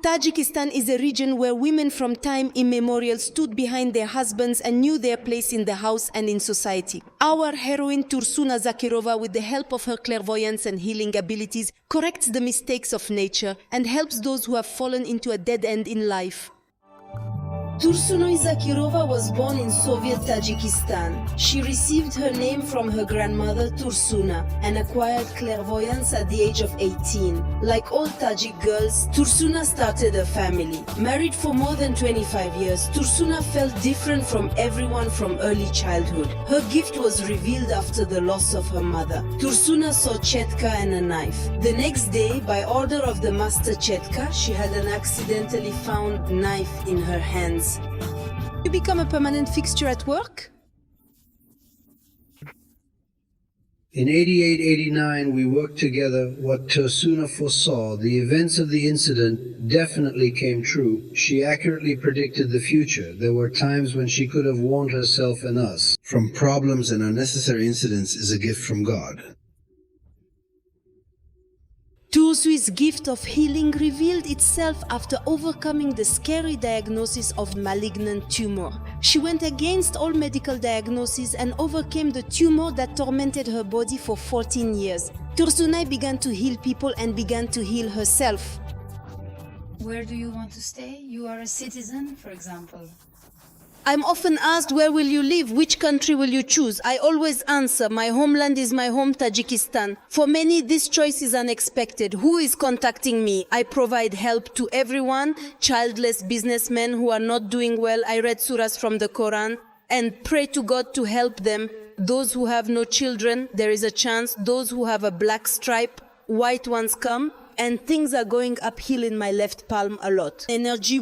Tajikistan is a region where women from time immemorial stood behind their husbands and knew their place in the house and in society. Our heroine Tursunoy Zokirova, with the help of her clairvoyance and healing abilities, corrects the mistakes of nature and helps those who have fallen into a dead end in life. Tursunoy Zokirova was born in Soviet Tajikistan. She received her name from her grandmother Tursuna and acquired clairvoyance at the age of 18. Like all Tajik girls, Tursuna started a family. Married for more than 25 years, Tursuna felt different from everyone from early childhood. Her gift was revealed after the loss of her mother. Tursuna saw Chetka and a knife. The next day, by order of the master Chetka, she had an accidentally found knife in her hands. You become a permanent fixture at work? In 88-89, we worked together. What Tursuna foresaw, the events of the incident, definitely came true. She accurately predicted the future. There were times when she could have warned herself and us from problems, and unnecessary incidents is a gift from God. Tursunoy's gift of healing revealed itself after overcoming the scary diagnosis of malignant tumor. She went against all medical diagnoses and overcame the tumor that tormented her body for 14 years. Tursunoy began to heal people and began to heal herself. Where do you want to stay? You are a citizen, for example. I'm often asked, where will you live? Which country will you choose? I always answer, my homeland is my home, Tajikistan. For many, this choice is unexpected. Who is contacting me? I provide help to everyone, childless businessmen who are not doing well. I read surahs from the Quran and pray to God to help them. Those who have no children, there is a chance. Those who have a black stripe, white ones come. And things are going uphill in my left palm a lot. Energy.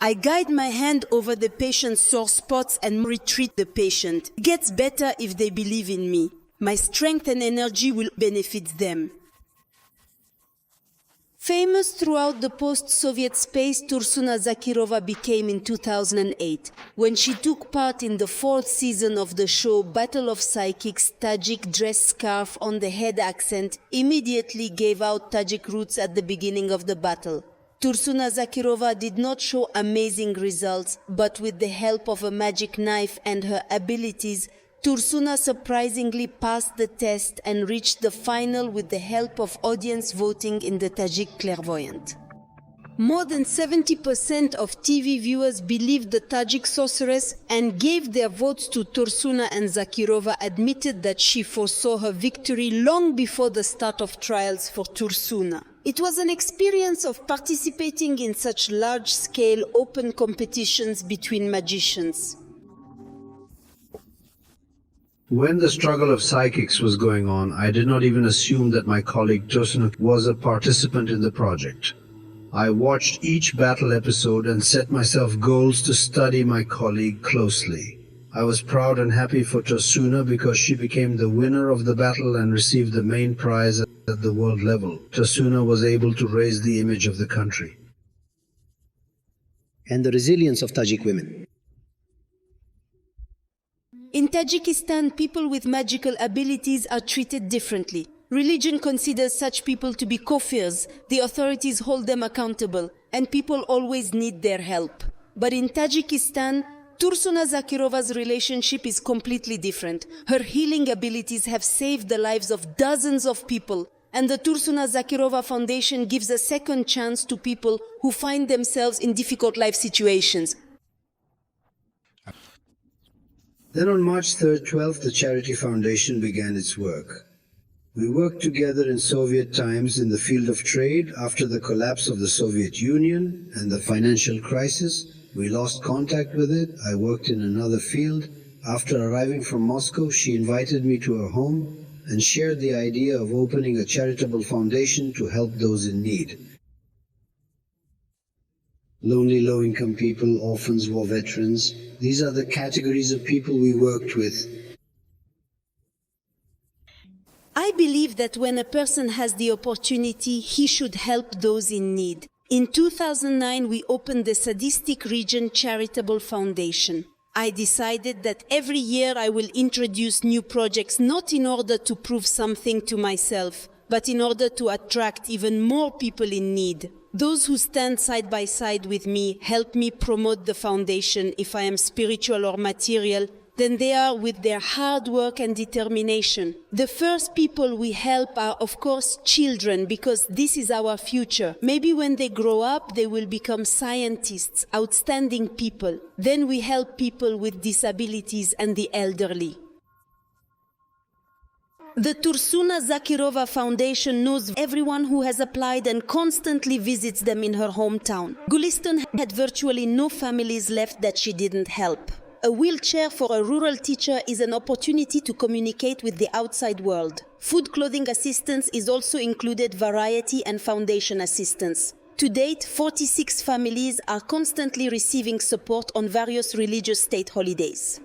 I guide my hand over the patient's sore spots and retreat the patient. It gets better if they believe in me. My strength and energy will benefit them. Famous throughout the post-Soviet space, Tursunoy Zokirova became in 2008, when she took part in the 4th season of the show Battle of Psychics. Tajik dress scarf on the head accent immediately gave out Tajik roots at the beginning of the battle. Tursunoy Zokirova did not show amazing results, but with the help of a magic knife and her abilities, Tursunoy surprisingly passed the test and reached the final with the help of audience voting in the Tajik clairvoyant. More than 70% of TV viewers believed the Tajik sorceress and gave their votes to Tursunoy, and Zokirova admitted that she foresaw her victory long before the start of trials for Tursunoy. It was an experience of participating in such large-scale open competitions between magicians. When the struggle of psychics was going on, I did not even assume that my colleague Tursunoy was a participant in the project. I watched each battle episode and set myself goals to study my colleague closely. I was proud and happy for Tursunoy because she became the winner of the battle and received the main prize at the world level. Tursunoy was able to raise the image of the country. And the resilience of Tajik women. In Tajikistan, people with magical abilities are treated differently. Religion considers such people to be kafirs. The authorities hold them accountable, and people always need their help. But in Tajikistan, Tursunoy Zokirova's relationship is completely different. Her healing abilities have saved the lives of dozens of people, and the Tursunoy Zokirova Foundation gives a second chance to people who find themselves in difficult life situations. Then on March 3rd, 12th, the Charity Foundation began its work. We worked together in Soviet times in the field of trade. After the collapse of the Soviet Union and the financial crisis, we lost contact with it. I worked in another field. After arriving from Moscow, she invited me to her home and shared the idea of opening a charitable foundation to help those in need. Lonely, low-income people, orphans, war veterans, these are the categories of people we worked with. I believe that when a person has the opportunity, he should help those in need. In 2009, we opened the Sadistic Region Charitable Foundation. I decided that every year I will introduce new projects, not in order to prove something to myself, but in order to attract even more people in need. Those who stand side by side with me help me promote the foundation if I am spiritual or material than they are with their hard work and determination. The first people we help are, of course, children, because this is our future. Maybe when they grow up, they will become scientists, outstanding people. Then we help people with disabilities and the elderly. The Tursunoy Zokirova Foundation knows everyone who has applied and constantly visits them in her hometown. Gulistan had virtually no families left that she didn't help. A wheelchair for a rural teacher is an opportunity to communicate with the outside world. Food clothing assistance is also included variety and foundation assistance. To date, 46 families are constantly receiving support on various religious state holidays.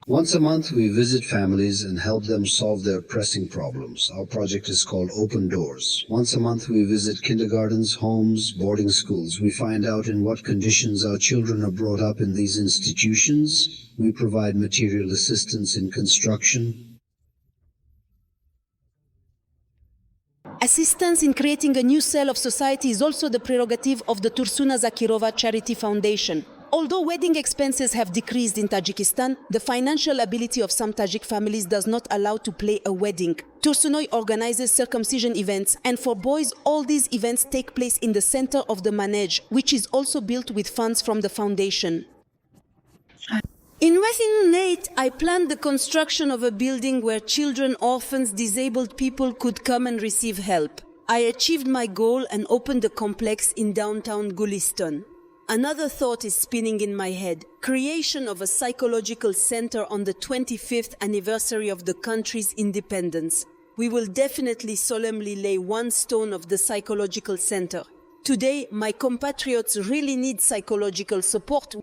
Once a month, we visit families and help them solve their pressing problems. Our project is called Open Doors. Once a month, we visit kindergartens, homes, boarding schools. We find out in what conditions our children are brought up in these institutions. We provide material assistance in construction. Assistance in creating a new cell of society is also the prerogative of the Tursunoy Zokirova Charity Foundation. Although wedding expenses have decreased in Tajikistan, the financial ability of some Tajik families does not allow to play a wedding. Tursunoy organizes circumcision events, and for boys, all these events take place in the center of the manege, which is also built with funds from the foundation. In 2008, I planned the construction of a building where children, orphans, disabled people could come and receive help. I achieved my goal and opened a complex in downtown Gulistan. Another thought is spinning in my head: creation of a psychological center on the 25th anniversary of the country's independence. We will definitely solemnly lay one stone of the psychological center. Today, my compatriots really need psychological support.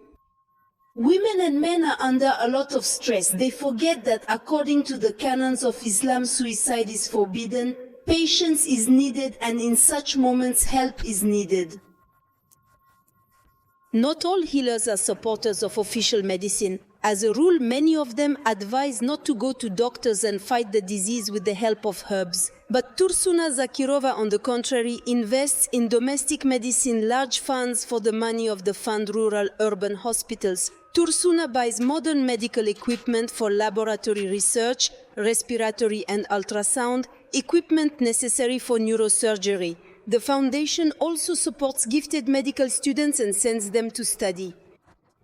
Women and men are under a lot of stress. They forget that according to the canons of Islam, suicide is forbidden, patience is needed, and in such moments, help is needed. Not all healers are supporters of official medicine. As a rule, many of them advise not to go to doctors and fight the disease with the help of herbs. But Tursunoy Zokirova, on the contrary, invests in domestic medicine large funds for the money of the fund rural-urban hospitals. Tursunoy buys modern medical equipment for laboratory research, respiratory and ultrasound, equipment necessary for neurosurgery. The foundation also supports gifted medical students and sends them to study.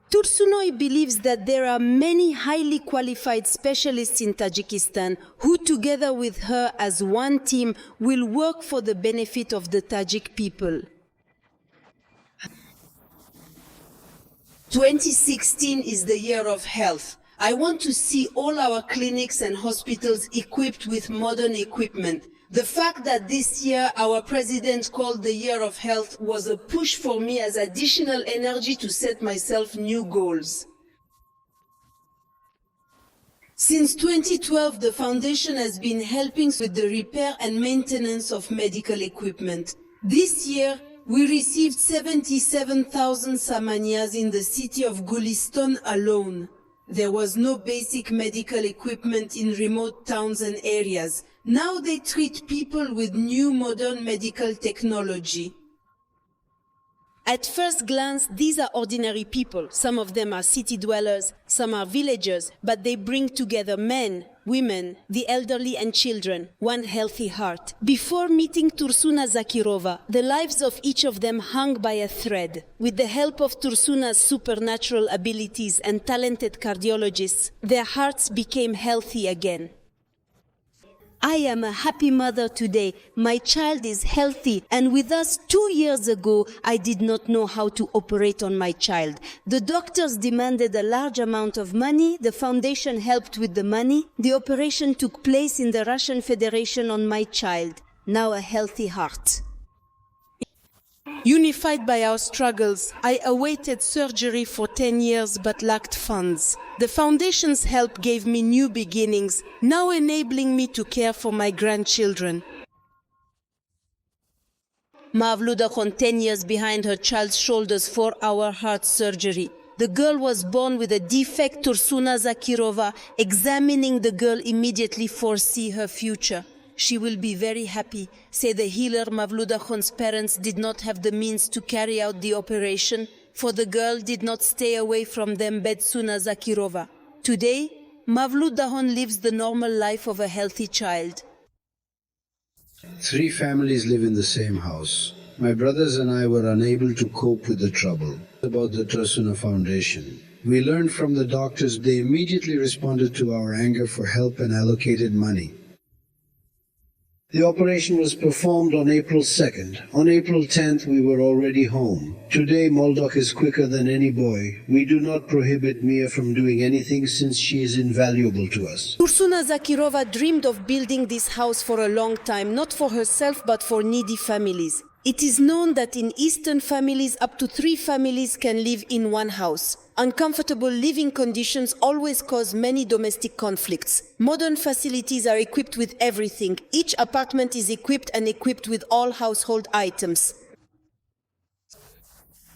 Tursunoy believes that there are many highly qualified specialists in Tajikistan who, together with her as one team, will work for the benefit of the Tajik people. 2016 is the year of health. I want to see all our clinics and hospitals equipped with modern equipment. The fact that this year our president called the Year of Health was a push for me as additional energy to set myself new goals. Since 2012, the foundation has been helping with the repair and maintenance of medical equipment. This year, we received 77,000 samanias in the city of Gulistan alone. There was no basic medical equipment in remote towns and areas. Now they treat people with new modern medical technology. At first glance, these are ordinary people. Some of them are city dwellers, some are villagers, but they bring together men, women, the elderly and children, one healthy heart. Before meeting Tursunoy Zokirova, the lives of each of them hung by a thread. With the help of Tursunoy's supernatural abilities and talented cardiologists, their hearts became healthy again. I am a happy mother today. My child is healthy, and with us 2 years ago, I did not know how to operate on my child. The doctors demanded a large amount of money. The foundation helped with the money. The operation took place in the Russian Federation on my child. Now a healthy heart. Unified by our struggles, I awaited surgery for 10 years but lacked funds. The foundation's help gave me new beginnings, now enabling me to care for my grandchildren. Mavluda Khan, 10 years behind her child's shoulders for our heart surgery. The girl was born with a defect. Tursunoy Zokirova, examining the girl, immediately foresee her future. She will be very happy, say the healer Mavluda Khan's parents did not have the means to carry out the operation, for the girl did not stay away from them Tursunoy Zokirova. Today, Mavluda Khan lives the normal life of a healthy child. 3 families live in the same house. My brothers and I were unable to cope with the trouble. About the Tursunoy Foundation. We learned from the doctors they immediately responded to our anger for help and allocated money. The operation was performed on April 2nd. On April 10th, we were already home. Today, Moldok is quicker than any boy. We do not prohibit Mia from doing anything since she is invaluable to us. Tursunoy Zokirova dreamed of building this house for a long time, not for herself but for needy families. It is known that in Eastern families, up to 3 families can live in one house. Uncomfortable living conditions always cause many domestic conflicts. Modern facilities are equipped with everything. Each apartment is equipped with all household items.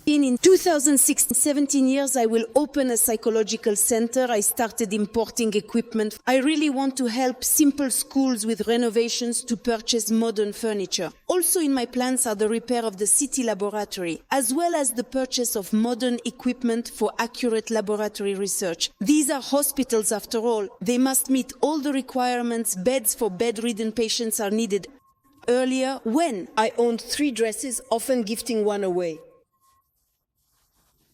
In 2016, 17 years, I will open a psychological center. I started importing equipment. I really want to help simple schools with renovations to purchase modern furniture. Also in my plans are the repair of the city laboratory, as well as the purchase of modern equipment for accurate laboratory research. These are hospitals after all. They must meet all the requirements. Beds for bedridden patients are needed. Earlier, when I owned 3 dresses, often gifting one away.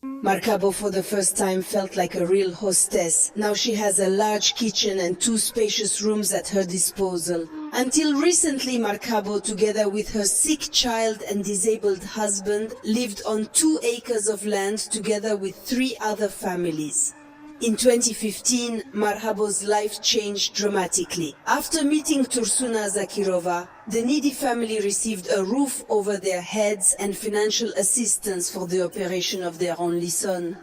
Markabo for the first time felt like a real hostess. Now she has a large kitchen and 2 spacious rooms at her disposal. Until recently, Markabo, together with her sick child and disabled husband, lived on 2 acres of land together with 3 other families. In 2015, Marhabo's life changed dramatically. After meeting Tursunoy Zokirova, the needy family received a roof over their heads and financial assistance for the operation of their only son.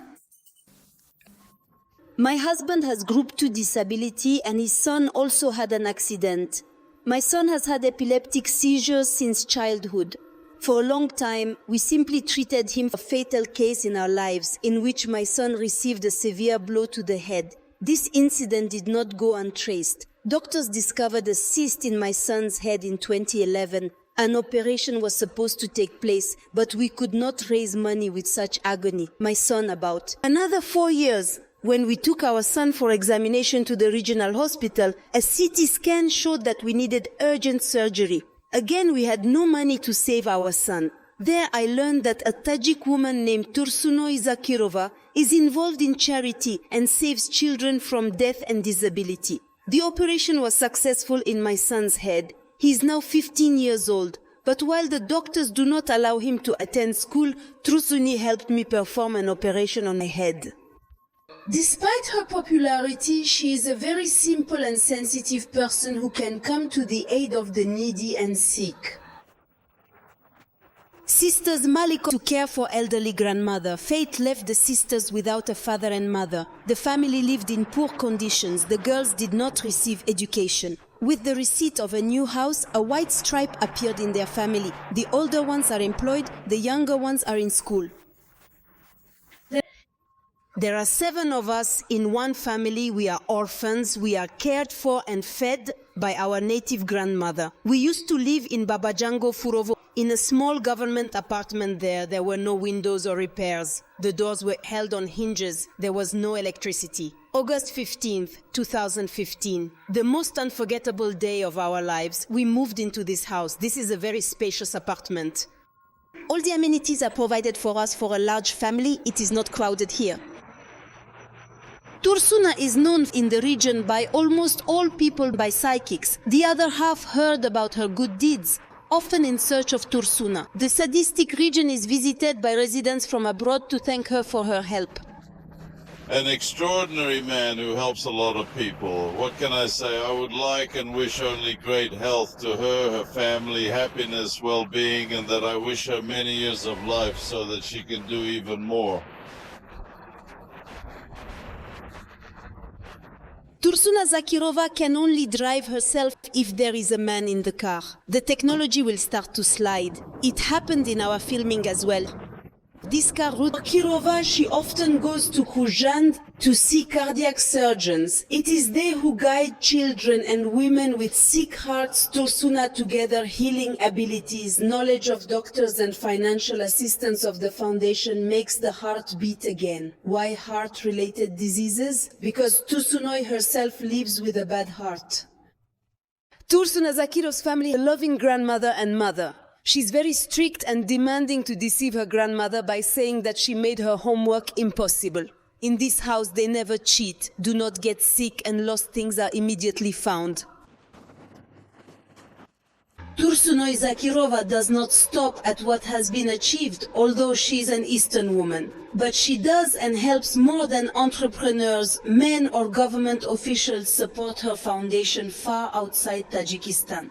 My husband has group 2 disability and his son also had an accident. My son has had epileptic seizures since childhood. For a long time, we simply treated him for a fatal case in our lives, in which my son received a severe blow to the head. This incident did not go untraced. Doctors discovered a cyst in my son's head in 2011. An operation was supposed to take place, but we could not raise money with such agony. My son about another 4 years. When we took our son for examination to the regional hospital, a CT scan showed that we needed urgent surgery. Again, we had no money to save our son. There I learned that a Tajik woman named Tursunoy Zokirova is involved in charity and saves children from death and disability. The operation was successful in my son's head. He is now 15 years old. But while the doctors do not allow him to attend school, Tursunoy helped me perform an operation on my head. Despite her popularity, she is a very simple and sensitive person who can come to the aid of the needy and sick. Sisters Malik to care for elderly grandmother. Fate left the sisters without a father and mother. The family lived in poor conditions. The girls did not receive education. With the receipt of a new house, a white stripe appeared in their family. The older ones are employed, the younger ones are in school. There are 7 of us in one family. We are orphans. We are cared for and fed by our native grandmother. We used to live in Babajango Furovo in a small government apartment there. There were no windows or repairs. The doors were held on hinges. There was no electricity. August 15th, 2015, the most unforgettable day of our lives. We moved into this house. This is a very spacious apartment. All the amenities are provided for us for a large family. It is not crowded here. Tursunoy is known in the region by almost all people by psychics. The other half heard about her good deeds, often in search of Tursunoy. The sadistic region is visited by residents from abroad to thank her for her help. An extraordinary man who helps a lot of people. What can I say? I would like and wish only great health to her, her family, happiness, well-being, and that I wish her many years of life so that she can do even more. Tursunoy Zokirova can only drive herself if there is a man in the car. The technology will start to slide. It happened in our filming as well. Zokirova, she often goes to Khujand to see cardiac surgeons. It is they who guide children and women with sick hearts Tursuna together, healing abilities, knowledge of doctors and financial assistance of the foundation makes the heart beat again. Why heart-related diseases? Because Tursunoy herself lives with a bad heart. Tursunoy Zokirov's family, a loving grandmother and mother. She's very strict and demanding to deceive her grandmother by saying that she made her homework impossible. In this house, they never cheat, do not get sick, and lost things are immediately found. Tursunoy Zokirova does not stop at what has been achieved, although she's an Eastern woman. But she does and helps more than entrepreneurs, men or government officials support her foundation far outside Tajikistan.